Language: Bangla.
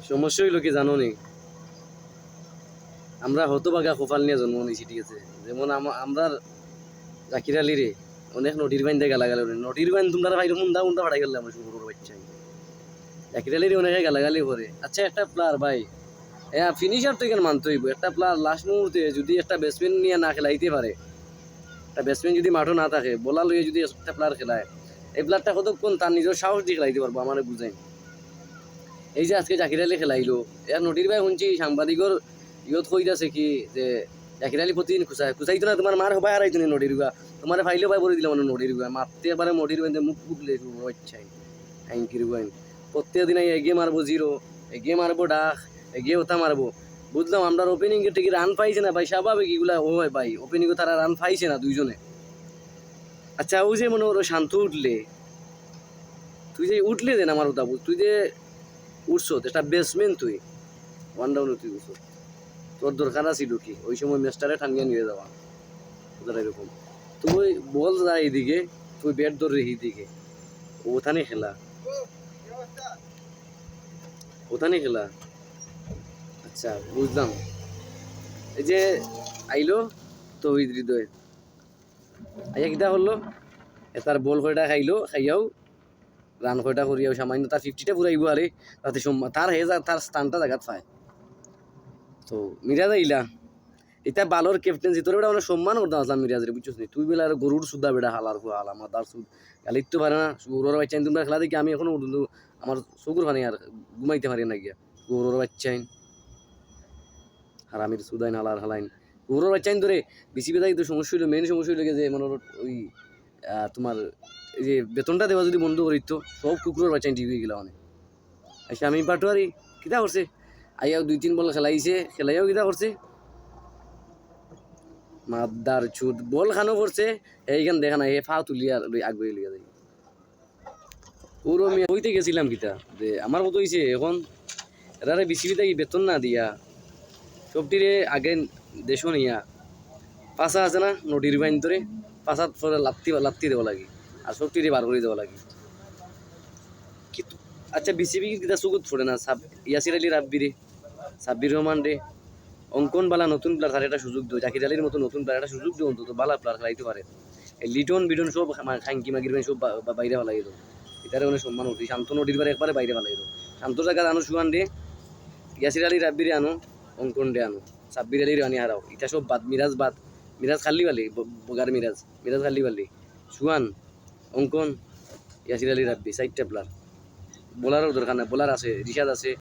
সমস্যা হইল কি জানো নি, আমরা হতভাগা কপাল নিয়ে জন্ম নিয়েছি, ঠিক আছে। যেমন আমরা জাকির আলী রে অনেক নদীর বাইন দিয়ে গালাগালি, নদীর বাইন তোমরা ভাইরে মুন্দা মুন্দা ফাটাই গেলাম আমরা শুরুর বাচ্চা। জাকির আলীর অনেকে গালাগালি করে। আচ্ছা একটা প্লেয়ার ভাই, হ্যাঁ ফিনিশার তো এখানে মানতে হইব। একটা প্লেয়ার লাস্ট মুহূর্তে যদি একটা ব্যাটসম্যান নিয়ে না খেলাইতে পারে, একটা ব্যাটসম্যান যদি মাঠও না থাকে, বলার লইয়ে যদি একটা প্লেয়ার খেলায়, এই প্লেয়ারটা কতক্ষণ তার নিজের সাহস দিয়ে খেলাইতে পারবো আমার বুঝাই। এই যে আজকে জাকির আলী খেলাইলো, এর নদীর ভাই শুনছি সাংবাদিকর ইয়ত কইতাছে কি যে জাকির আলী প্রতিদিন খুঁচাইতো না, তোমার মার হবাই হারাইতো না নদীর গুয়া, তোমার ফাইলেও ভাই বলে দিলাম নদীর গুয়া মারতে পারে, নদীর বাইন্দে মুখ বুকলে ইচ্ছাই আইনকির গুয়াইন প্রত্যেক দিন এগিয়ে মারবো জিরো, এগিয়ে মারবো ডাক, এগিয়ে ওটা মারবো। বুঝলাম আমরা ওপেনিং এর থেকে রান পাইছে না ভাই, স্বাভাবিক এগুলা ও ভাই, ওপেনিং এ তারা রান পাইছে না দুইজনে। আচ্ছা ও যে মনে করো শান্ত উঠলে, তুই যে উঠলে দেন আমার ওটা বুঝ, তুই যে উঠছো একটা ব্যাটসম্যান, তুই ওয়ান ডাউনে তুই উঠছো, তোর দরকার আছিল কি ওই সময় ম্যাচটারে ঠান্ডিয়া নিয়ে যাওয়া, এরকম তুই বল যা এইদিকে, তুই ব্যাট ধরে এইদিকে, ওখানে খেলা, ওখানে খেলা। আচ্ছা বুঝলাম। এই যে আইলো তৌহিদ হৃদয়, আইয়া কিটা করলো, তার বল কয়টা খাইলো, খাইয়াও রান কয়টা করিয়াও সামান্য তার 50টা পুরাইব আরে, তাতে তার হেজা তার স্থানটা জায়গাত পায়। তো মিরাজ আইলা, এটা বালোর ক্যাপ্টেন্সি, তোর বেটা অনেক সম্মান করতাম আসলাম মিরাজরে, বুঝছিস নি? তুই বেলা গরুর সুদ্ধা বেটা হালার ফুয়া হালা মাদার সুদ গালিত তো পারে না, গরুর বাচ্চাইন তোমরা খেলা দেখি আমি এখনো আমার চকুর পানি আর ঘুমাইতে পারি না গিয়া, গরুর বাচ্চাইন হারামির সুদাইন হালার হালাইন গরুর বাচ্চাইন ধরে বেশি বেদাই তো সমস্যা হইলো, মেন সমস্যা হইলো যে মনে ওই তোমার এই যে বেতনটা দেওয়া যদি বন্ধ করিত, সব কুকুরের বাচ্চাইন ঠিক হয়ে গেলা অনেক। আচ্ছা আমি পাটোয়ারি কিতা করছে, আইয়াও 2-3 বল খেলাইছে, খেলাইয়াও কিতা করছে, মাদার চুদ বল খানো করছে, এইখান দেখা নাই ফা তুলিয়া আগে লিয়া যায়। পুরো আমি হইতে গেছিলাম কিতা যে আমার মতো হয়েছে এখন, এরারে বিসিবিতে বেতন না দিয়া সবটিরে আগে দেশ নিয়া পাশা আছে না নদীর বাইন ধরে, পাশাত পরে লাত্তি দেওয়া লাগে আর সবটিরে বার করে দেওয়া লাগে। কিন্তু আচ্ছা বিসিবি কিতা চকুত ফোড়ে না, ইয়াসির আলী রাব্বিরে, সাব্বির রহমান রে, অঙ্কন বালা নতুন প্লেয়ার তার একটা সুযোগ দিও, জাকির আলীর মতো নতুন প্লেয়ার একটা সুযোগ দিও, অন্তত বালা প্লেয়ার খেলাইতে পারে। এই লিটন বিটন সব খাঙ্কি মাগির সব বাইরে ফেলাই দিল, এটারে অনেক সম্মান উঠি। শান্ত নদীর বারে একবারে বাইরে ফেলাই দিল, শান্ত জায়গা আনো সুয়ান রে, ইয়াসির আলী রাব্বিরে আনো, অঙ্কন রে আনো, সাব্বির আলী রানি হারাও, এটা সব বাদ, বাদ, মিরাজ খাল্লি বালি, বগার মিরাজ খাল্লি বালি, সুয়ান, অঙ্কন, ইয়াসির আলী রাব্বি 4টা প্লেয়ার। বোলারও দরকার নাই, বোলার আছে, রিশাদ আছে।